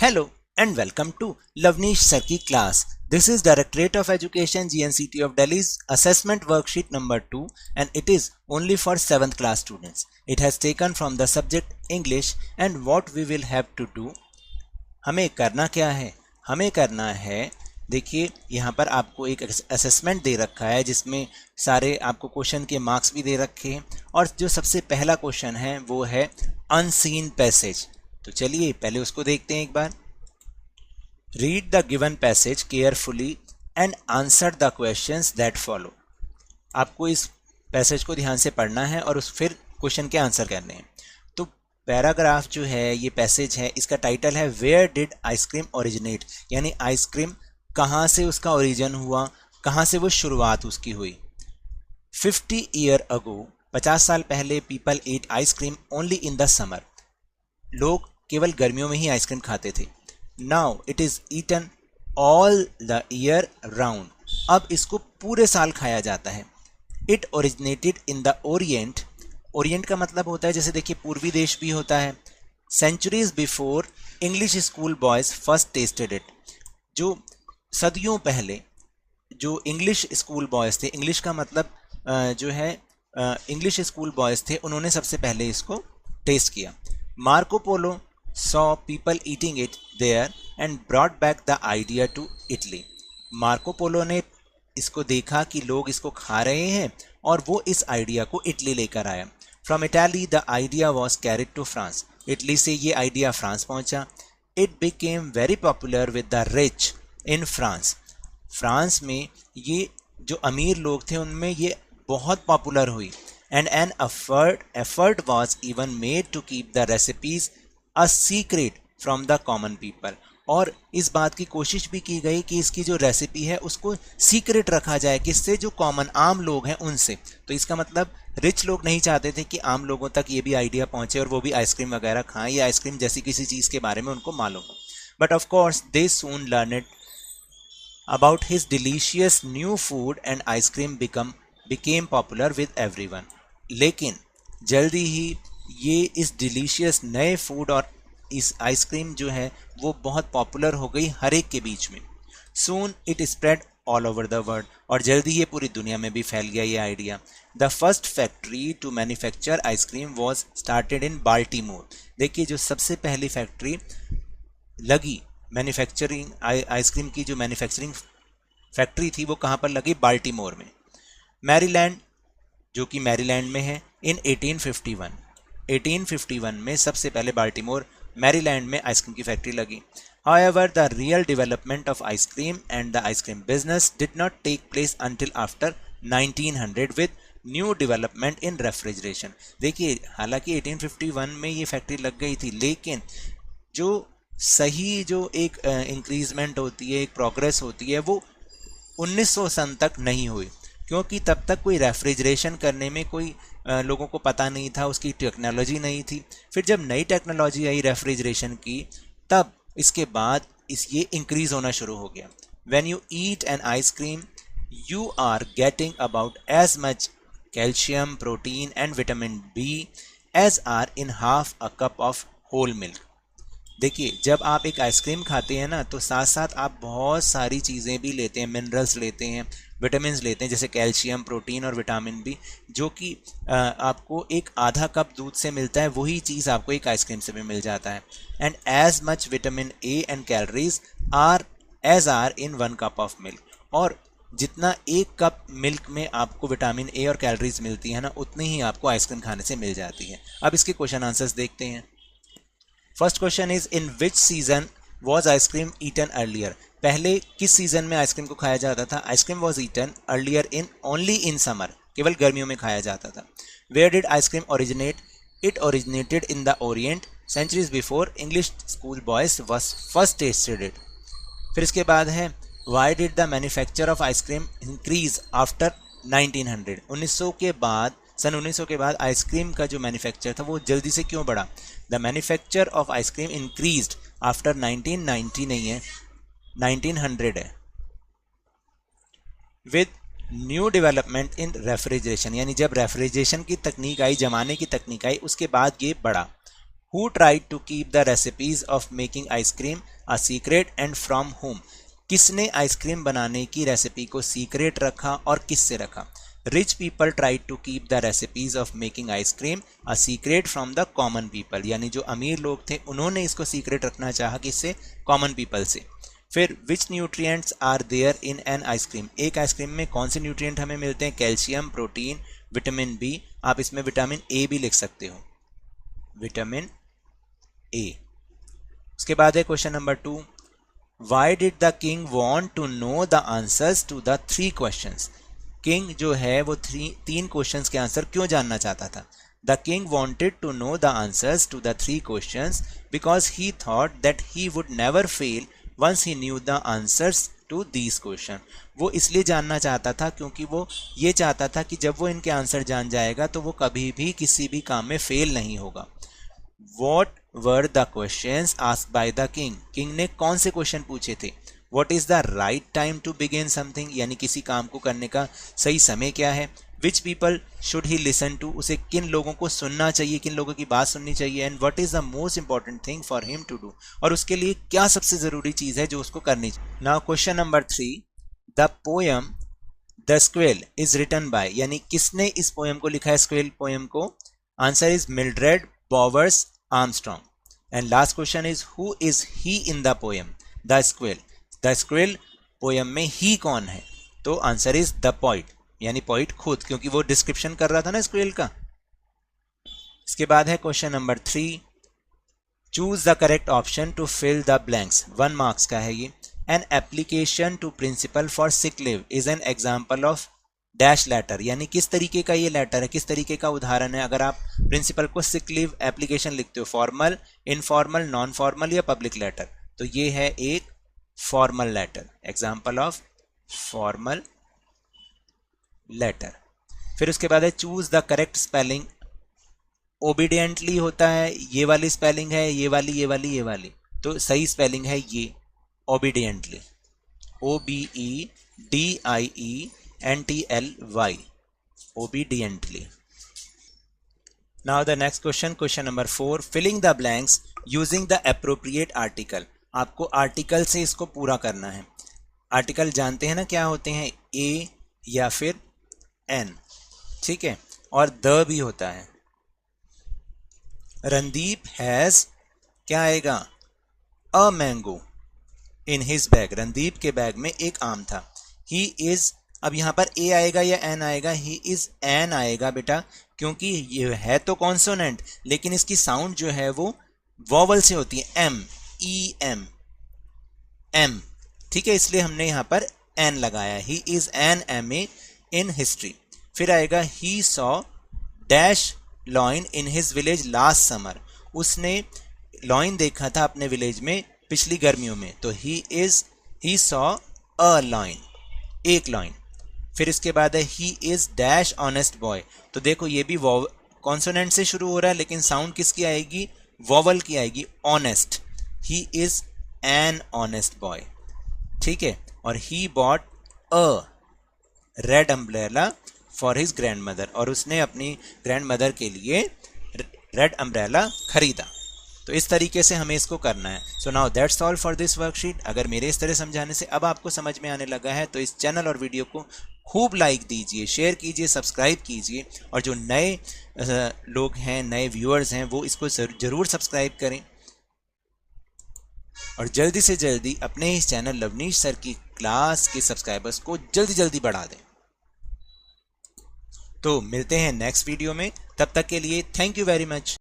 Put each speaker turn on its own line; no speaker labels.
Hello and welcome to Lavneesh Sarki class. This is Directorate of Education GNCT of Delhi's assessment worksheet number 2 and it is only for 7th class students. It has taken from the subject English and what we will have to do. हमें करना क्या है? हमें करना है, देखिए यहाँ पर आपको एक असेसमेंट दे रखा है जिसमें सारे आपको क्वेश्चन के मार्क्स भी दे रखे हैं और जो सबसे पहला क्वेश्चन है वो है अनसीन पैसेज। तो चलिए पहले उसको देखते हैं एक बार। Read the given passage carefully and answer the questions that follow. आपको इस पैसेज को ध्यान से पढ़ना है और फिर क्वेश्चन के आंसर करने हैं। तो पैराग्राफ जो है, ये पैसेज है, इसका टाइटल है वेयर डिड आइसक्रीम ओरिजिनेट, यानी आइसक्रीम कहाँ से उसका ओरिजिन हुआ, कहाँ से वो शुरुआत उसकी हुई। 50 ईयर अगो, 50 साल पहले, people eat ice cream only in the summer, लोग केवल गर्मियों में ही आइसक्रीम खाते थे। Now it is eaten all the year round, अब इसको पूरे साल खाया जाता है। It originated in the orient, orient का मतलब होता है जैसे देखिए पूर्वी देश भी होता है। Centuries before English school boys first tested it, जो सदियों पहले जो इंग्लिश स्कूल बॉयज थे, इंग्लिश का मतलब जो है इंग्लिश स्कूल बॉयज थे, उन्होंने सबसे पहले इसको टेस्ट किया। Marco Polo saw people eating it there and brought back the idea to Italy. Marco Polo ने इसको देखा कि लोग इसको खा रहे हैं और वो इस आइडिया को इटली लेकर आया। From Italy the idea was carried to France, Italy से ये आइडिया फ्रांस पहुंचा। It became very popular with the rich in France, France में ये जो अमीर लोग थे उनमें ये बहुत पॉपुलर हुई। And an effort was even made to keep the recipes a secret from the common people, और इस बात की कोशिश भी की गई कि इसकी जो रेसिपी है उसको सीक्रेट रखा जाए, किससे, जो कॉमन आम लोग हैं उनसे। तो इसका मतलब रिच लोग नहीं चाहते थे कि आम लोगों तक ये भी आइडिया पहुंचे और वो भी आइसक्रीम वगैरह खाएं या आइसक्रीम जैसी किसी चीज़ के बारे में उनको मालूम हो। But of course they soon learned about his delicious new food and ice cream became popular with everyone. लेकिन जल्दी ही ये इस डिलीशियस नए फूड और इस आइसक्रीम जो है वो बहुत पॉपुलर हो गई हर एक के बीच में। Soon it spread all over the world, और जल्दी ये पूरी दुनिया में भी फैल गया ये idea. The first factory to manufacture ice cream was started in Baltimore. देखिए जो सबसे पहली फैक्ट्री लगी मैन्युफैक्चरिंग आइसक्रीम की, जो मैन्युफैक्चरिंग फैक्ट्री थी वो कहाँ पर लगी? बाल्टीमोर में। मैरीलैंड, जो कि मैरीलैंड में है, इन 1851 में सबसे पहले बाल्टीमोर मैरीलैंड में आइसक्रीम की फैक्ट्री लगी। However, the real development of ice cream and the ice cream business did not take place until after 1900 with new development in refrigeration. देखिए हालांकि 1851 में ये फैक्ट्री लग गई थी, लेकिन जो सही जो एक इंक्रीजमेंट होती है, एक प्रोग्रेस होती है, वो 1900 सन तक नहीं हुई, क्योंकि तब तक कोई रेफ्रिजरेशन करने में कोई लोगों को पता नहीं था, उसकी टेक्नोलॉजी नहीं थी। फिर जब नई टेक्नोलॉजी आई रेफ्रिजरेशन की, तब इसके बाद ये इंक्रीज होना शुरू हो गया। When you eat an ice cream you are getting about as much calcium, protein and vitamin B as are in half a cup of whole milk. देखिए जब आप एक आइसक्रीम खाते हैं ना, तो साथ साथ आप बहुत सारी चीज़ें भी लेते हैं, मिनरल्स लेते हैं, विटामिन लेते हैं, जैसे कैल्शियम, प्रोटीन और विटामिन बी, जो कि आपको एक आधा कप दूध से मिलता है, वही चीज़ आपको एक आइसक्रीम से भी मिल जाता है। And as much vitamin A and calories are in 1 cup of milk, और जितना एक कप मिल्क में आपको विटामिन ए और कैलोरीज मिलती है ना, उतनी ही आपको आइसक्रीम खाने से मिल जाती है। अब इसके क्वेश्चन आंसर्स देखते हैं। First question is in which season was ice cream eaten earlier, पहले किस सीजन में आइसक्रीम को खाया जाता था? Ice cream was eaten earlier in only in summer, केवल गर्मियों में खाया जाता था। Where did ice cream originate? It originated in the orient, centuries before English school boys was first tested it. फिर इसके बाद है why did the manufacture of ice cream increase after 1900, 1900 के बाद, सन 1900 के बाद आइसक्रीम का जो मैन्युफैक्चर था वो जल्दी से क्यों बढ़ा? The manufacture of ice cream increased after 1990 नहीं है, 1900 है, with new development in refrigeration, यानी जब रेफ्रिजरेशन की तकनीक आई, जमाने की तकनीक आई, उसके बाद ये बढ़ा। Who tried to keep the recipes of making ice cream a secret and from home, किसने आइसक्रीम बनाने की रेसिपी को सीक्रेट रखा और किससे रखा। Rich people tried to keep the recipes of making ice cream a secret from the common people, यानी जो अमीर लोग थे उन्होंने इसको सीक्रेट रखना चाहा किससे, कॉमन पीपल से। फिर which nutrients are there in an ice cream, एक आइसक्रीम में कौन से न्यूट्रिएंट हमें मिलते हैं, कैल्शियम, प्रोटीन, विटामिन बी, आप इसमें विटामिन ए भी लिख सकते हो, विटामिन ए। उसके बाद है question number 2, why did the king want to know the answers to the 3 questions, king जो है वो 3 क्वेश्चंस के आंसर क्यों जानना चाहता था। The king wanted to know the answers to the 3 questions because he thought that he would never fail once he knew the answers to these question, वो इसलिए जानना चाहता था क्योंकि वो ये चाहता था कि जब वो इनके आंसर जान जाएगा तो वो कभी भी किसी भी काम में फेल नहीं होगा। What were the questions asked by the king? King ने कौन से क्वेश्चन पूछे थे। What is the right time to begin something, यानी किसी काम को करने का सही समय क्या है। Which people should he listen to, उसे किन लोगों को सुनना चाहिए, किन लोगों की बात सुननी चाहिए। And what is the most important thing for him to do, और उसके लिए क्या सबसे ज़रूरी चीज़ है जो उसको करनी चाहिए। Now question number 3, the poem The Squirrel is written by, यानी किसने इस पोएम को लिखा है, स्क्वेल पोएम को। Answer is Mildred Bowers Armstrong. And last question is who is he in the poem the स्क्वेल, the स्क्वेल poem में ही कौन है, तो आंसर इज द पोइट, यानी पोइट खुद, क्योंकि वो डिस्क्रिप्शन कर रहा था ना स्क्वेल का। इसके बाद है question number 3, choose the correct option to fill the blanks, 1 marks का है ये। An application to principal for sick leave is an example of dash letter, यानी किस तरीके का ये लेटर है, किस तरीके का उदाहरण है। अगर आप प्रिंसिपल को सिक लीव एप्लीकेशन लिखते हो, फॉर्मल, इनफॉर्मल, नॉन फॉर्मल या पब्लिक लेटर, तो ये है एक formal letter, example of formal letter. फिर उसके बाद है choose the correct spelling, obediently होता है, ये वाली स्पेलिंग है, ये वाली, ये वाली, ये वाली, तो सही स्पेलिंग है ये obediently, OBEDIENTLY, obediently. Now the next question, question number 4, filling the blanks using the appropriate article, आपको आर्टिकल से इसको पूरा करना है। आर्टिकल जानते हैं ना क्या होते हैं, ए या फिर एन, ठीक है, और द भी होता है। रणदीप हैज, क्या आएगा, a mango in his bag, Randeep के बैग में एक आम था। ही इज, अब यहाँ पर ए आएगा या एन आएगा, ही इज एन आएगा बेटा, क्योंकि ये है तो कॉन्सोनेंट लेकिन इसकी साउंड जो है वो वॉवल से होती है, एम, ई एम, एम, ठीक है, इसलिए हमने यहाँ पर एन लगाया। He is an MA in history. फिर आएगा he saw dash lion in his village last summer, उसने लॉइन देखा था अपने विलेज में पिछली गर्मियों में, तो ही सॉ अ लॉइन, एक लॉइन। फिर इसके बाद है he is dash honest boy, तो देखो ये भी कॉन्सोनेंट से शुरू हो रहा है लेकिन साउंड किसकी आएगी, वॉवल की आएगी, honest. He is an honest boy, ठीक है। और he bought a red umbrella for his grand mother, और उसने अपनी ग्रैंड मदर के लिए रेड अम्ब्रेला खरीदा। तो इस तरीके से हमें इसको करना है। So now that's all for this worksheet. अगर मेरे इस तरह समझाने से अब आपको समझ में आने लगा है तो इस चैनल और वीडियो को खूब लाइक दीजिए, शेयर कीजिए, सब्सक्राइब कीजिए, और जो नए लोग हैं, नए व्यूअर्स हैं, वो इसको ज़रूर सब्सक्राइब करें, और जल्दी से जल्दी अपने इस चैनल लवनीश सर की क्लास के सब्सक्राइबर्स को जल्दी बढ़ा दें। तो मिलते हैं नेक्स्ट वीडियो में, तब तक के लिए थैंक यू वेरी मच।